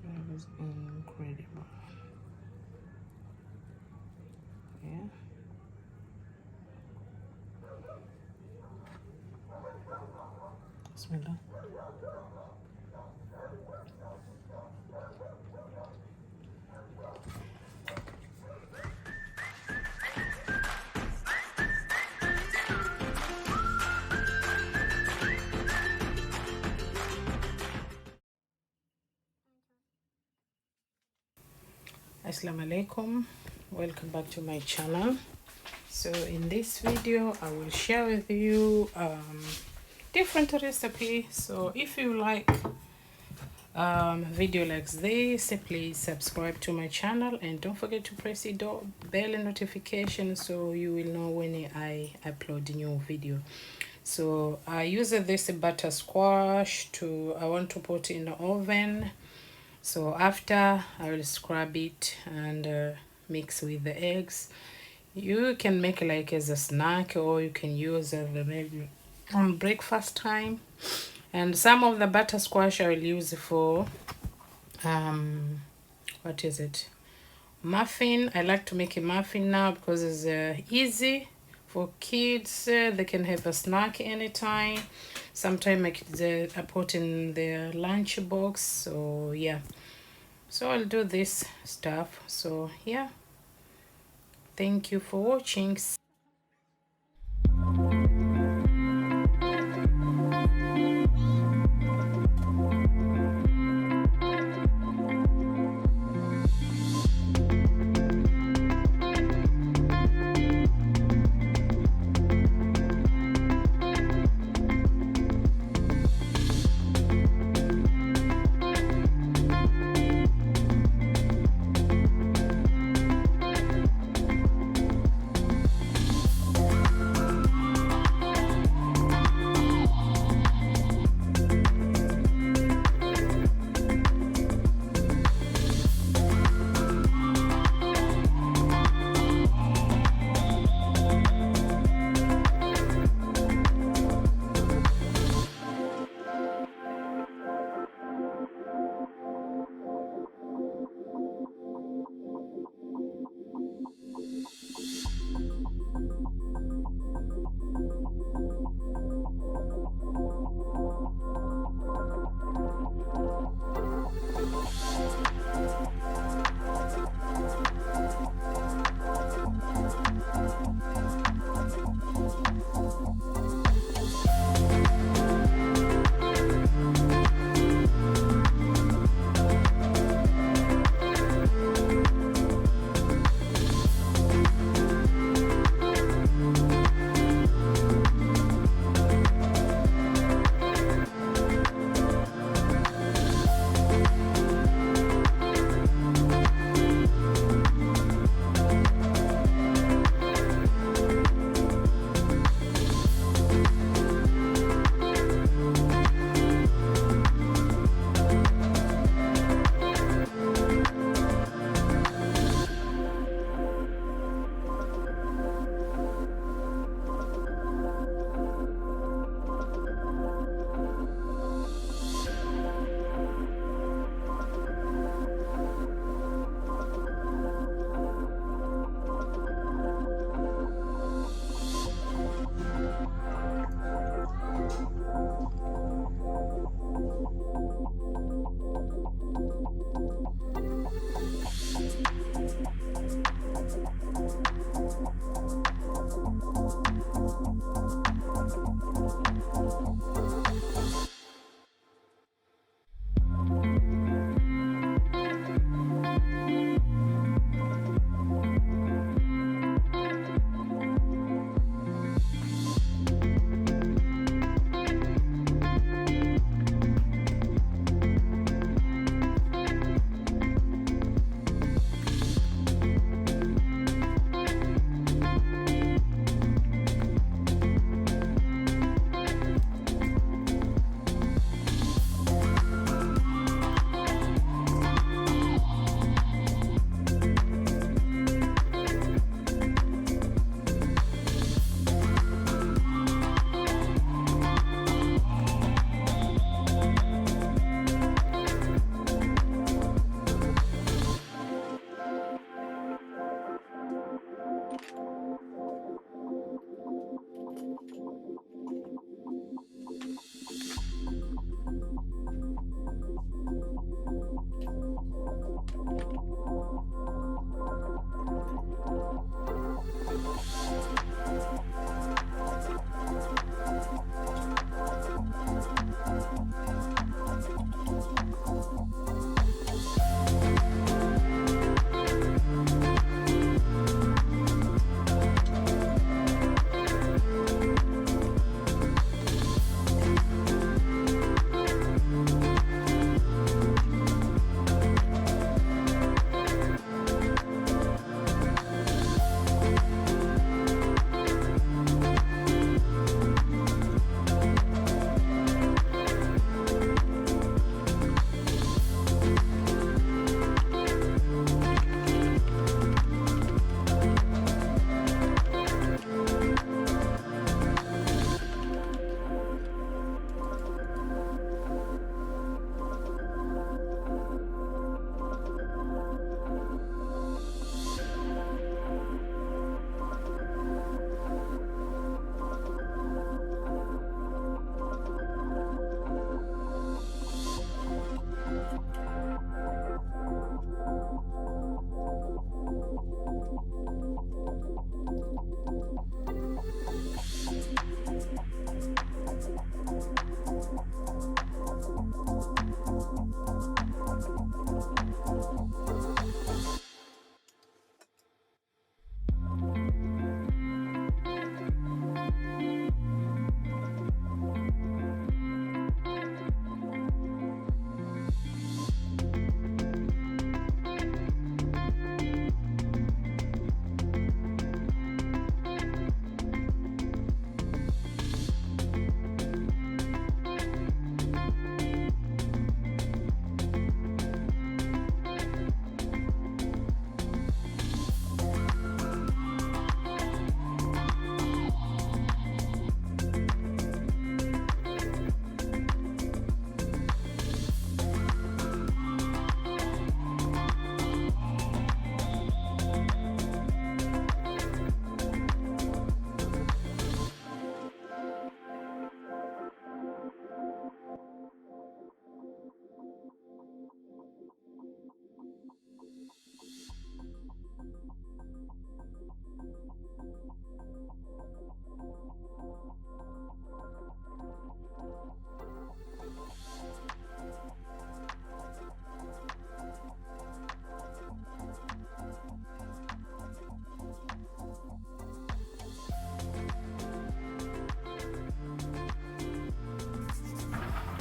It was incredible. Yeah. Bismillah. Assalamualaikum. Welcome back to my channel. So in this video I will share with you different recipe. So if you like video like this, please subscribe to my channel and don't forget to press the bell notification so you will know when I upload a new video. So I use this butter squash I want to put in the oven. So after I will scrub it and mix with the eggs. You can make like as a snack, or you can use as maybe on breakfast time. And some of the butter squash I will use for what is it, muffin. I like to make a muffin now because it's easy for kids. They can have a snack anytime. Sometimes I put in their lunch box. So yeah, so I'll do this stuff. So yeah, thank you for watching.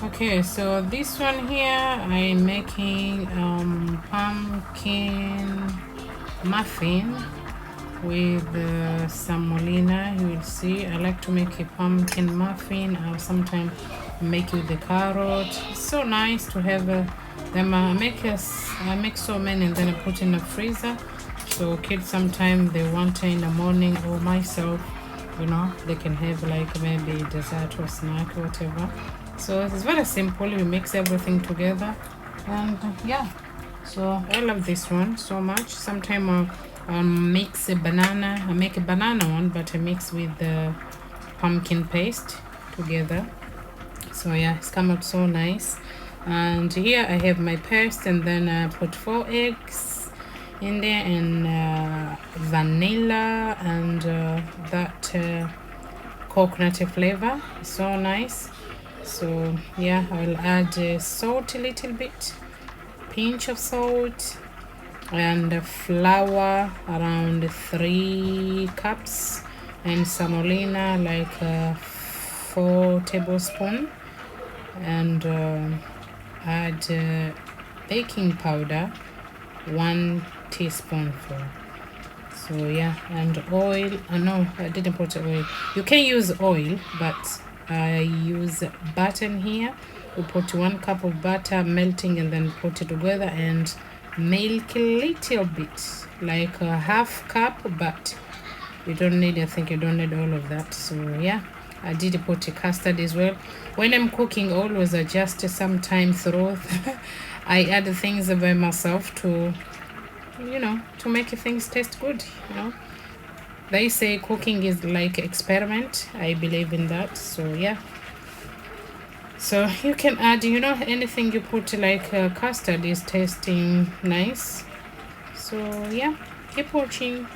Okay, so this one here I'm making pumpkin muffin with semolina. You will see I like to make a pumpkin muffin. I'll sometimes make with the carrot. It's so nice to have them. I make so many and then I put in the freezer, so kids sometimes they want it in the morning, or myself, you know, they can have like maybe dessert or snack or whatever. So it's very simple. You mix everything together, and yeah, so I love this one so much. Sometimes I'll mix a banana. I make a banana one, but I mix with the pumpkin paste together. So yeah, it's come out so nice. And here I have my paste, and then I put 4 eggs in there, and vanilla, and that coconut flavor. So nice. So yeah, I'll add salt a little bit, pinch of salt, and flour around 3 cups, and semolina like 4 tablespoons, and add baking powder 1 teaspoonful. So yeah, and oil. No, I didn't put oil. You can use oil, but I use butter here. We put 1 cup of butter melting, and then put it together, and milk a little bit, like a half cup, but you don't need, I think you don't need all of that. So yeah, I did put a custard as well. When I'm cooking, always adjust sometimes through. I add things by myself to, you know, to make things taste good, you know. They say cooking is like experiment. I believe in that. So yeah, so you can add, you know, anything you put, like custard is tasting nice. So yeah, keep watching.